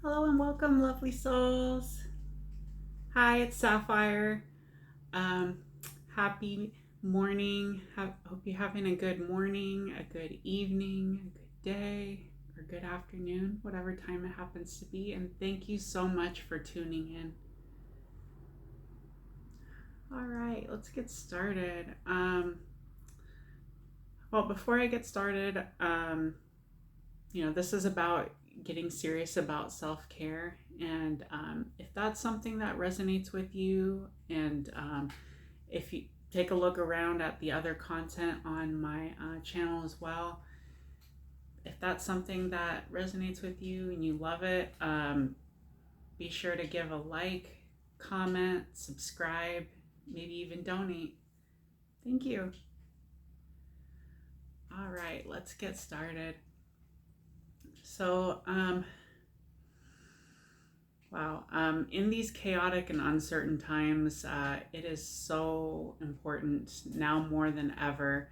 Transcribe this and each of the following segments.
Hello and welcome, lovely souls. Hi, it's Sapphire. Um, Happy morning. Hope you're having a good morning, a good evening, a good day, or good afternoon, whatever time it happens to be. And thank you so much for tuning in. All right, let's get started. Well, before I get started, this is about getting serious about self care. And if that's something that resonates with you, and if you take a look around at the other content on my channel as well, if that's something that resonates with you and you love it, be sure to give a like, comment, subscribe, maybe even donate. Thank you. All right, let's get started. So, wow. In these chaotic and uncertain times, it is so important now more than ever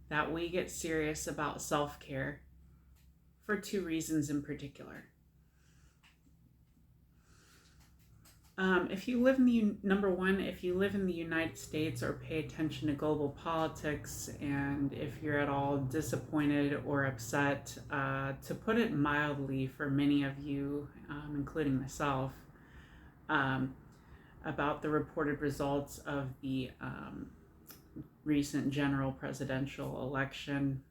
that we get serious about self care for two reasons in particular. If you live in if you live in the United States or pay attention to global politics, and if you're at all disappointed or upset, to put it mildly, for many of you, including myself, um, about the reported results of the recent general presidential election.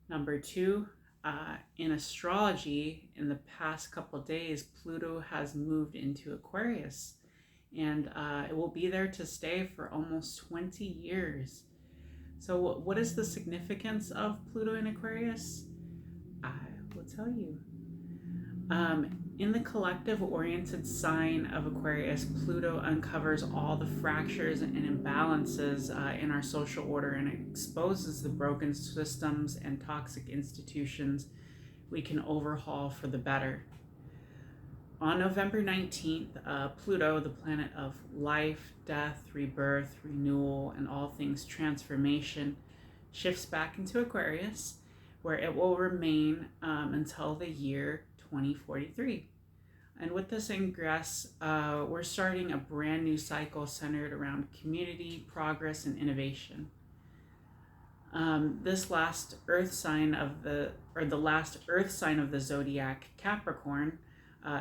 Number two, in astrology, in the past couple of days, Pluto has moved into Aquarius, and it will be there to stay for almost 20 years. So, what is the significance of Pluto in Aquarius? I will tell you. In the collective oriented sign of Aquarius, Pluto uncovers all the fractures and imbalances in our social order and exposes the broken systems and toxic institutions we can overhaul for the better. On November 19th, Pluto, the planet of life, death, rebirth, renewal, and all things transformation, shifts back into Aquarius, where it will remain until the year 2043. And with this ingress, we're starting a brand new cycle centered around community, progress, and innovation. This last Earth sign of the zodiac, Capricorn,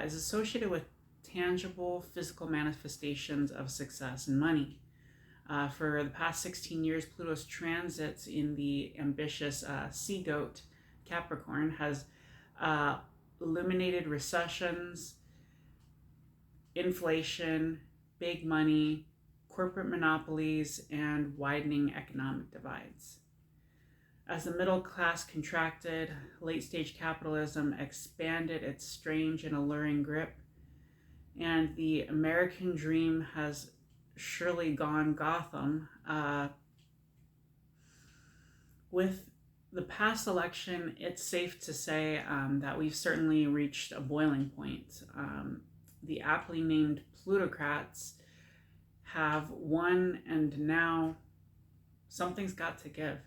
is associated with tangible physical manifestations of success and money. For the past 16 years, Pluto's transits in the ambitious sea goat Capricorn has illuminated recessions, inflation, big money, corporate monopolies, and widening economic divides. As the middle class contracted, late stage capitalism expanded its strange and alluring grip, and the American dream has surely gone Gotham. With the past election, it's safe to say that we've certainly reached a boiling point. The aptly named plutocrats have won, and now something's got to give.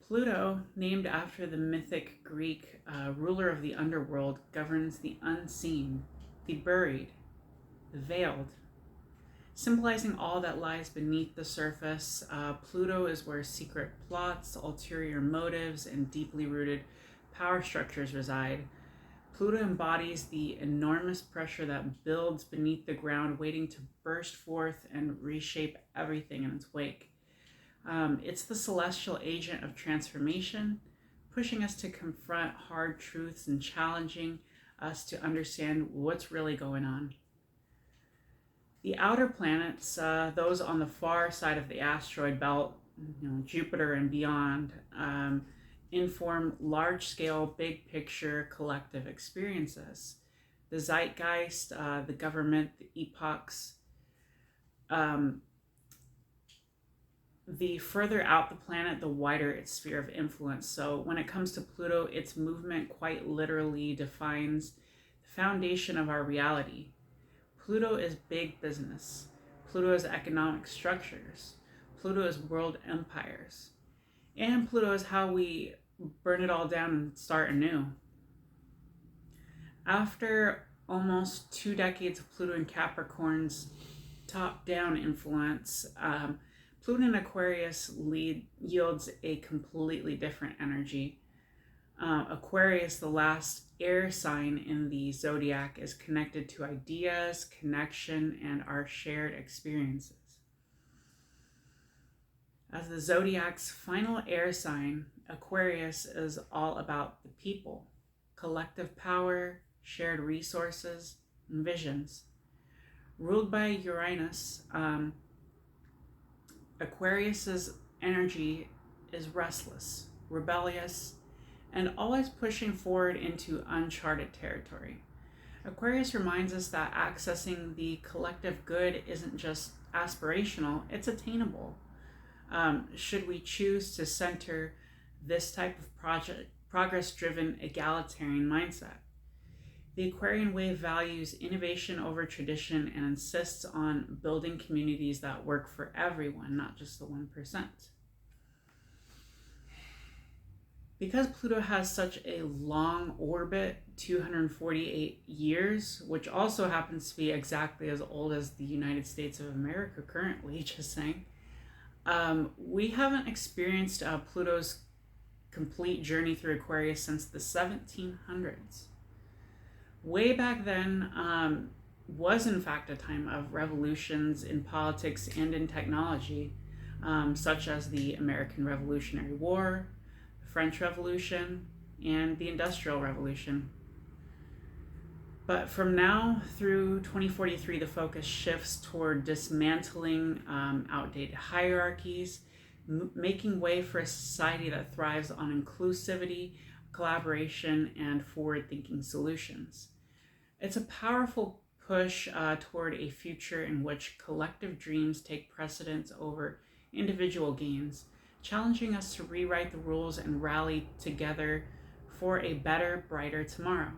Pluto, named after the mythic Greek ruler of the underworld, governs the unseen, the buried, the veiled. Symbolizing all that lies beneath the surface, Pluto is where secret plots, ulterior motives, and deeply rooted power structures reside. Pluto embodies the enormous pressure that builds beneath the ground, waiting to burst forth and reshape everything in its wake. It's the celestial agent of transformation, pushing us to confront hard truths and challenging us to understand what's really going on. The outer planets, those on the far side of the asteroid belt, Jupiter and beyond, inform large-scale, big-picture collective experiences. The zeitgeist, the government, the epochs. The further out the planet, the wider its sphere of influence. So when it comes to Pluto, its movement quite literally defines the foundation of our reality. Pluto is big business. Pluto is economic structures. Pluto is world empires. And Pluto is how we burn it all down and start anew. After almost 2 decades of Pluto and Capricorn's top-down influence, Pluto in Aquarius yields a completely different energy. Aquarius, the last air sign in the zodiac, is connected to ideas, connection, and our shared experiences. As the zodiac's final air sign, Aquarius is all about the people, collective power, shared resources, and visions. Ruled by Uranus, Aquarius's energy is restless, rebellious, and always pushing forward into uncharted territory. Aquarius reminds us that accessing the collective good isn't just aspirational, it's attainable. Should we choose to center this type of progress-driven, egalitarian mindset? The Aquarian wave values innovation over tradition and insists on building communities that work for everyone, not just the 1%. Because Pluto has such a long orbit, 248 years, which also happens to be exactly as old as the United States of America currently, just saying, we haven't experienced Pluto's complete journey through Aquarius since the 1700s. Way back then was in fact a time of revolutions in politics and in technology, such as the American Revolutionary War, the French Revolution, and the Industrial Revolution. But from now through 2043, the focus shifts toward dismantling outdated hierarchies, making way for a society that thrives on inclusivity, collaboration, and forward-thinking solutions. It's a powerful push toward a future in which collective dreams take precedence over individual gains, challenging us to rewrite the rules and rally together for a better, brighter tomorrow.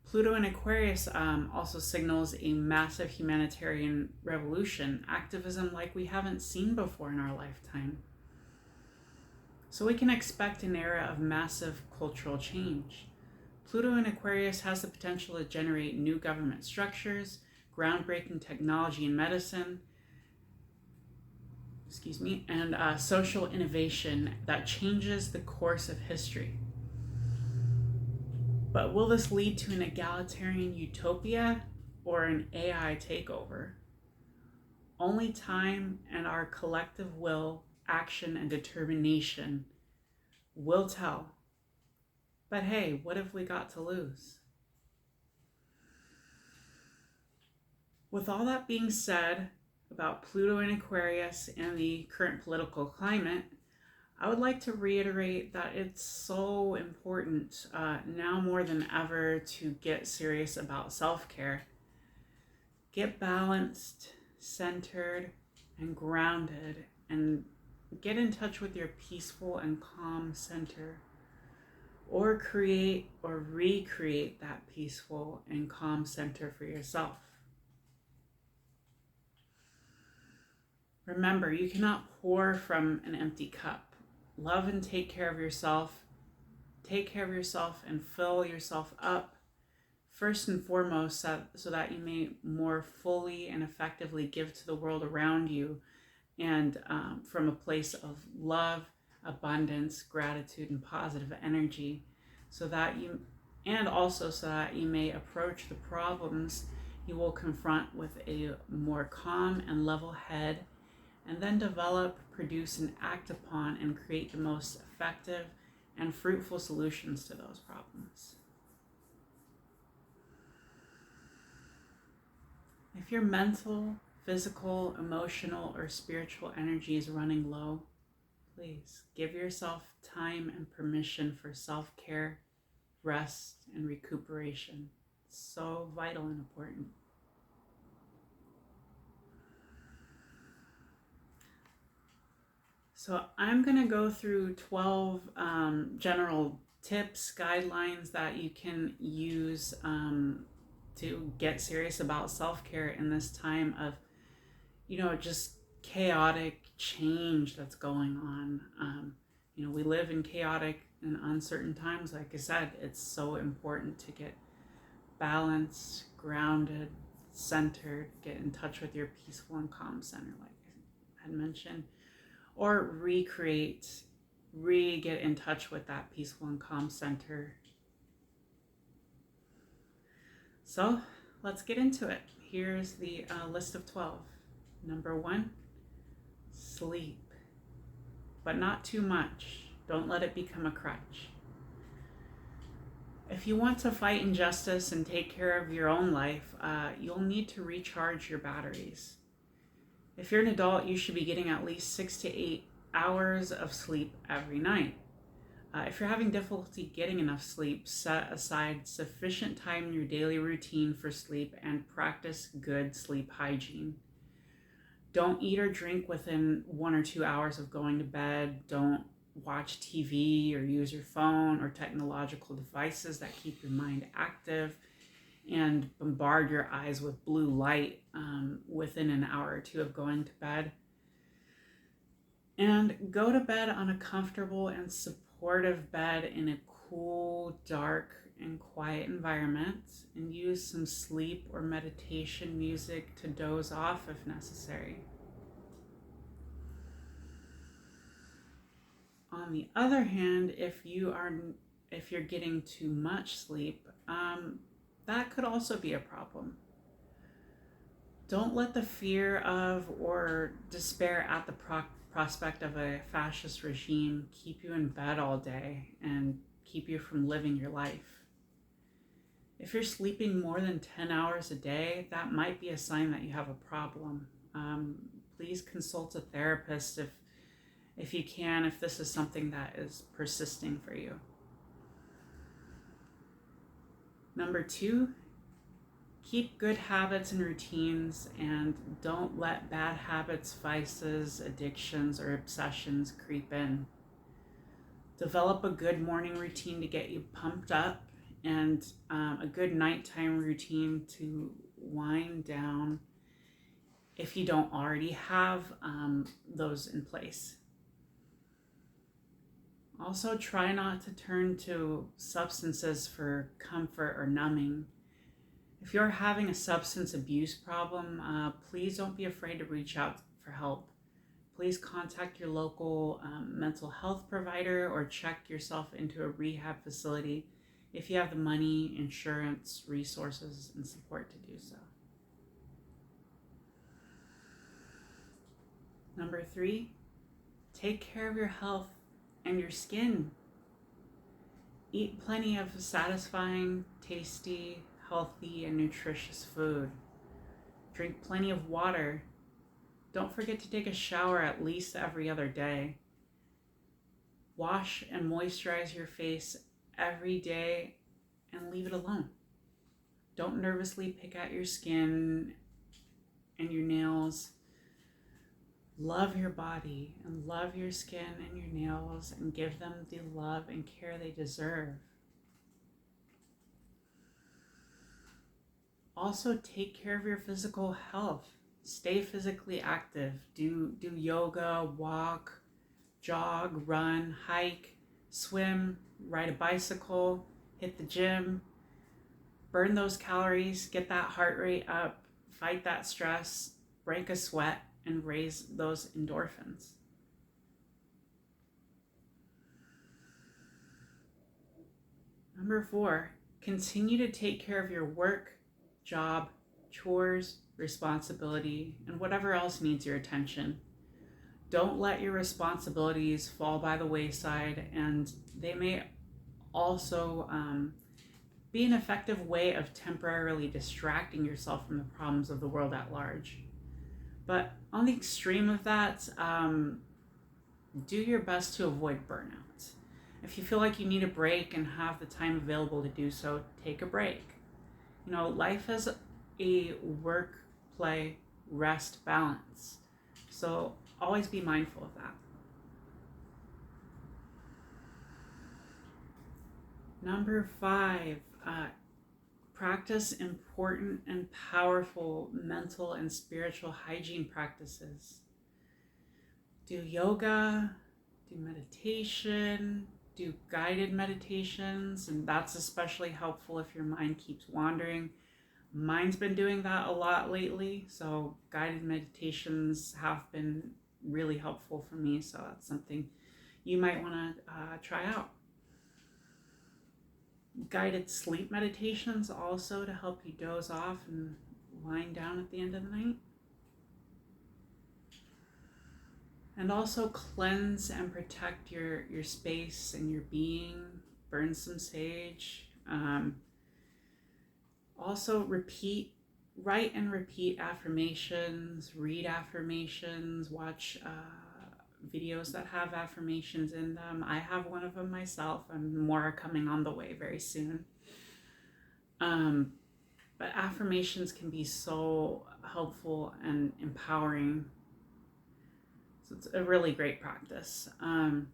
Pluto in Aquarius also signals a massive humanitarian revolution, activism like we haven't seen before in our lifetime. So we can expect an era of massive cultural change. Pluto in Aquarius has the potential to generate new government structures, groundbreaking technology in medicine, and social innovation that changes the course of history. But will this lead to an egalitarian utopia or an AI takeover? Only time and our collective will, action, and determination will tell. But hey, what have we got to lose? With all that being said about Pluto in Aquarius and the current political climate, I would like to reiterate that it's so important now more than ever to get serious about self-care. Get balanced, centered, and grounded, and get in touch with your peaceful and calm center. Or create or recreate that peaceful and calm center for yourself. Remember, you cannot pour from an empty cup. Love and take care of yourself. Take care of yourself and fill yourself up, first and foremost, so that you may more fully and effectively give to the world around you, and from a place of love, abundance, gratitude, and positive energy, so that you may approach the problems you will confront with a more calm and level head, and then develop, produce, and act upon and create the most effective and fruitful solutions to those problems. If your mental, physical, emotional, or spiritual energy is running low, please give yourself time and permission for self-care, rest, and recuperation. It's so vital and important. So I'm going to go through 12 general tips, guidelines that you can use to get serious about self-care in this time of, just chaotic change that's going on. We live in chaotic In uncertain times, like I said, it's so important to get balanced, grounded, centered, get in touch with your peaceful and calm center, like I had mentioned, or get in touch with that peaceful and calm center. So let's get into it. Here's the list of 12. Number 1, sleep, but not too much. Don't let it become a crutch. If you want to fight injustice and take care of your own life, you'll need to recharge your batteries. If you're an adult, you should be getting at least 6 to 8 hours of sleep every night. If you're having difficulty getting enough sleep, set aside sufficient time in your daily routine for sleep and practice good sleep hygiene. Don't eat or drink within 1 or 2 hours of going to bed. Don't watch TV or use your phone or technological devices that keep your mind active and bombard your eyes with blue light within an hour or 2 of going to bed. And go to bed on a comfortable and supportive bed in a cool, dark, and quiet environment, and use some sleep or meditation music to doze off if necessary. On the other hand, if you're getting too much sleep, that could also be a problem. Don't let the fear of or despair at the prospect of a fascist regime keep you in bed all day and keep you from living your life. If you're sleeping more than 10 hours a day, that might be a sign that you have a problem. Please consult a therapist if you can, if this is something that is persisting for you. Number 2, keep good habits and routines, and don't let bad habits, vices, addictions, or obsessions creep in. Develop a good morning routine to get you pumped up, and a good nighttime routine to wind down if you don't already have those in place. Also, try not to turn to substances for comfort or numbing. If you're having a substance abuse problem, please don't be afraid to reach out for help. Please contact your local mental health provider or check yourself into a rehab facility if you have the money, insurance, resources, and support to do so. Number 3, take care of your health and your skin. Eat plenty of satisfying, tasty, healthy, and nutritious food. Drink plenty of water. Don't forget to take a shower at least every other day. Wash and moisturize your face every day and leave it alone. Don't nervously pick at your skin and your nails. Love your body and love your skin and your nails and give them the love and care they deserve. Also, take care of your physical health. Stay physically active. Do yoga, walk, jog, run, hike, swim, ride a bicycle, hit the gym. Burn those calories, get that heart rate up, fight that stress, break a sweat, and raise those endorphins. Number 4, continue to take care of your work, job, chores, responsibility, and whatever else needs your attention. Don't let your responsibilities fall by the wayside, and they may also be an effective way of temporarily distracting yourself from the problems of the world at large. But on the extreme of that, do your best to avoid burnout. If you feel like you need a break and have the time available to do so, take a break. Life is a work, play, rest balance. So always be mindful of that. Number 5, practice important and powerful mental and spiritual hygiene practices. Do yoga, do meditation, do guided meditations, and that's especially helpful if your mind keeps wandering. Mine's been doing that a lot lately, so guided meditations have been really helpful for me, so that's something you might want to try out. Guided sleep meditations also to help you doze off and wind down at the end of the night. And also cleanse and protect your space and your being. Burn some sage. Also write and repeat affirmations, read affirmations, watch videos that have affirmations in them. I have one of them myself, and more are coming on the way very soon. But affirmations can be so helpful and empowering. So it's a really great practice. And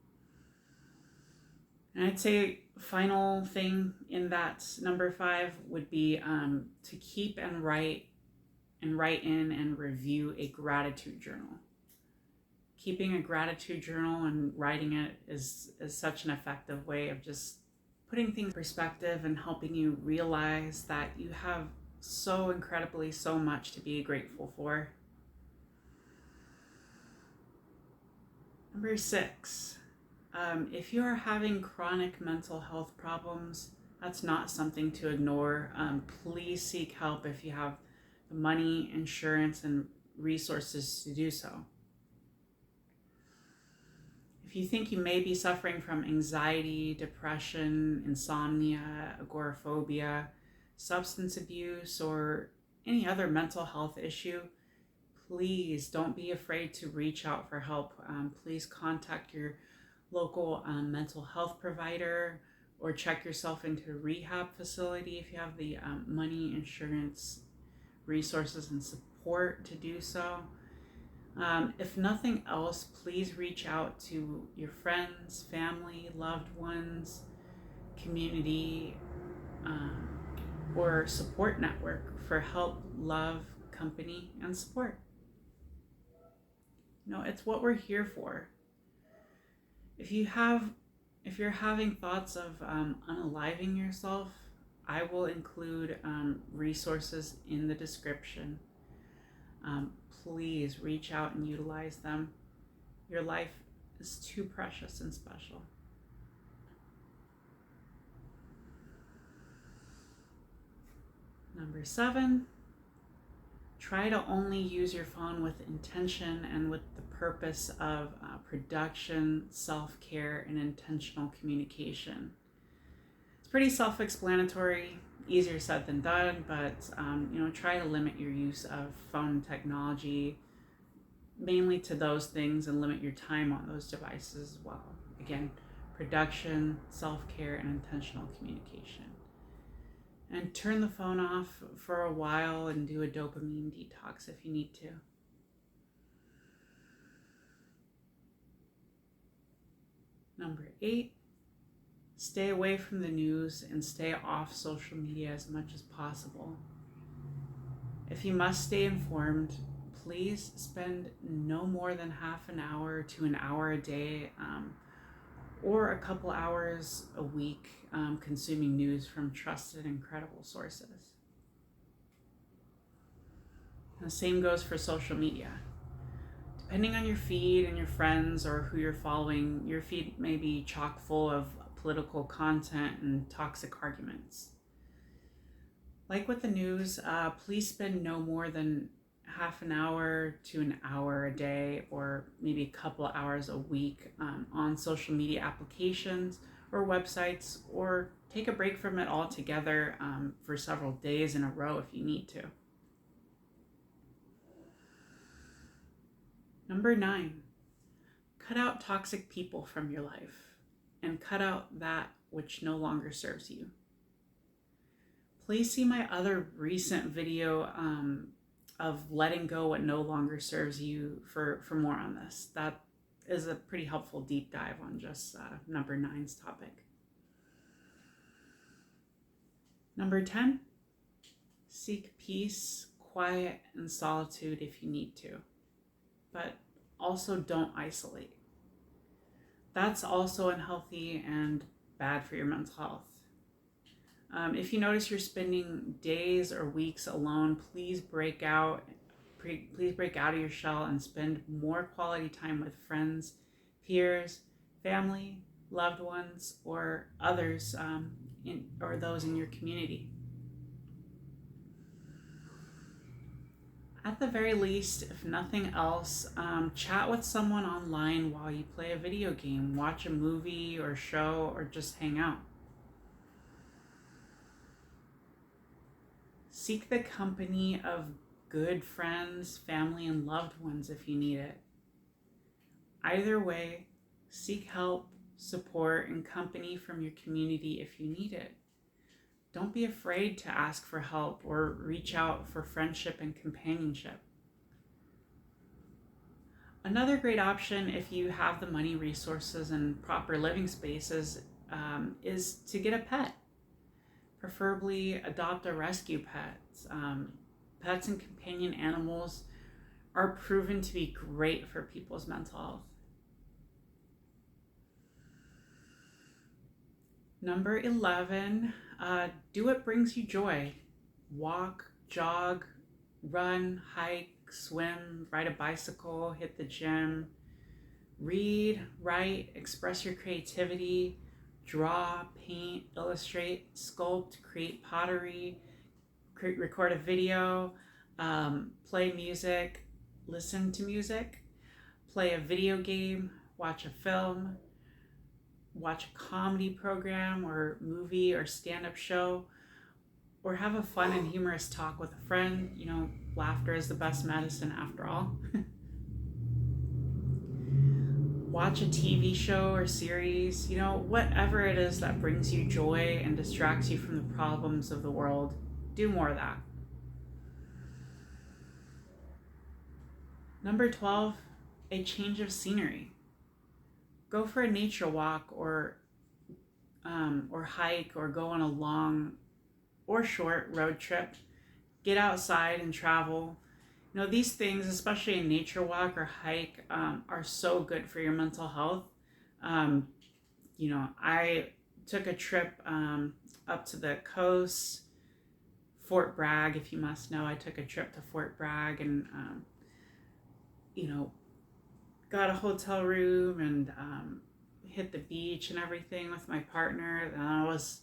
I'd say final thing in that number 5 would be to keep and write in and review a gratitude journal. Keeping a gratitude journal and writing it is such an effective way of just putting things in perspective and helping you realize that you have so incredibly so much to be grateful for. Number 6, if you are having chronic mental health problems, that's not something to ignore. Please seek help if you have the money, insurance, and resources to do so. If you think you may be suffering from anxiety, depression, insomnia, agoraphobia, substance abuse, or any other mental health issue, please don't be afraid to reach out for help. Please contact your local mental health provider or check yourself into a rehab facility if you have the money, insurance, resources, and support to do so. If nothing else, please reach out to your friends, family, loved ones, community, or support network for help, love, company, and support. It's what we're here for. If you're having thoughts of unaliving yourself, I will include resources in the description. Please reach out and utilize them. Your life is too precious and special. Number 7, try to only use your phone with intention and with the purpose of production, self-care, and intentional communication. It's pretty self-explanatory, easier said than done, but try to limit your use of phone technology mainly to those things and limit your time on those devices as well. Again, production, self-care, and intentional communication. And turn the phone off for a while and do a dopamine detox if you need to. Number 8, stay away from the news and stay off social media as much as possible. If you must stay informed, please spend no more than half an hour to an hour a day or a couple hours a week consuming news from trusted and credible sources. And the same goes for social media. Depending on your feed and your friends or who you're following, your feed may be chock full of political content and toxic arguments. Like with the news, please spend no more than half an hour to an hour a day or maybe a couple hours a week on social media applications or websites, or take a break from it altogether for several days in a row if you need to. Number 9, cut out toxic people from your life and cut out that which no longer serves you. Please see my other recent video of letting go what no longer serves you for more on this. That is a pretty helpful deep dive on just number 9's topic. Number 10, seek peace, quiet, and solitude if you need to, but also don't isolate. that's also unhealthy and bad for your mental health. If you notice you're spending days or weeks alone, please break out of your shell and spend more quality time with friends, peers, family, loved ones, or others, or those in your community. At the very least, if nothing else, chat with someone online while you play a video game, watch a movie or show, or just hang out. Seek the company of good friends, family, and loved ones if you need it. Either way, seek help, support, and company from your community if you need it. Don't be afraid to ask for help or reach out for friendship and companionship. Another great option, if you have the money, resources, and proper living spaces, is to get a pet. Preferably adopt or rescue pets. Pets and companion animals are proven to be great for people's mental health. Number 11, do what brings you joy. Walk, jog, run, hike, swim, ride a bicycle, hit the gym, read, write, express your creativity, draw, paint, illustrate, sculpt, create pottery, record a video, play music, listen to music, play a video game, watch a film, watch a comedy program or movie or stand-up show, or have a fun and humorous talk with a friend. You know, laughter is the best medicine after all. Watch a TV show or series, you know, whatever it is that brings you joy and distracts you from the problems of the world, do more of that. Number 12, a change of scenery. Go for a nature walk or hike, or go on a long or short road trip. Get outside and travel. You know, these things, especially a nature walk or hike, are so good for your mental health. You know, I took a trip up to the coast, Fort Bragg, if you must know. I took a trip to Fort Bragg and, you know, got a hotel room and hit the beach and everything with my partner. That was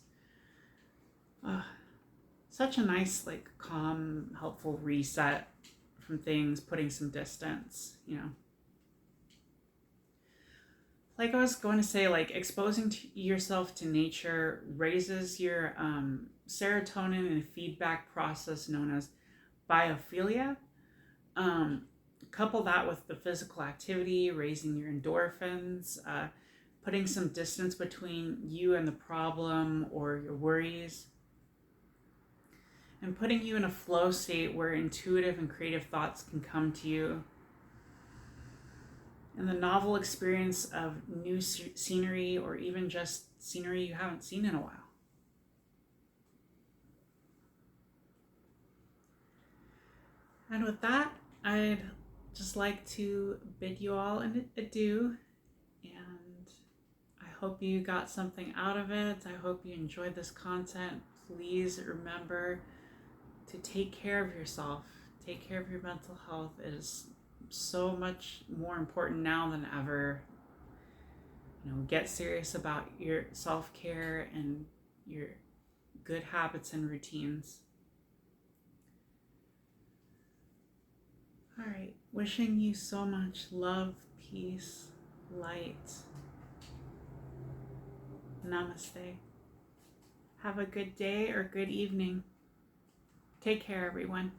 such a nice, like, calm, helpful reset from things, putting some distance, you know. Like I was going to say, like, exposing yourself to nature raises your serotonin and feedback process known as biophilia. Couple that with the physical activity, raising your endorphins, putting some distance between you and the problem or your worries, and putting you in a flow state where intuitive and creative thoughts can come to you. And the novel experience of new scenery, or even just scenery you haven't seen in a while. And with that, I'd just like to bid you all an adieu, and I hope you got something out of it. I hope you enjoyed this content. Please remember to take care of yourself. Take care of your mental health. It is so much more important now than ever. You know, get serious about your self-care and your good habits and routines. All right, wishing you so much love, peace, light. Namaste. Have a good day or good evening. Take care, everyone.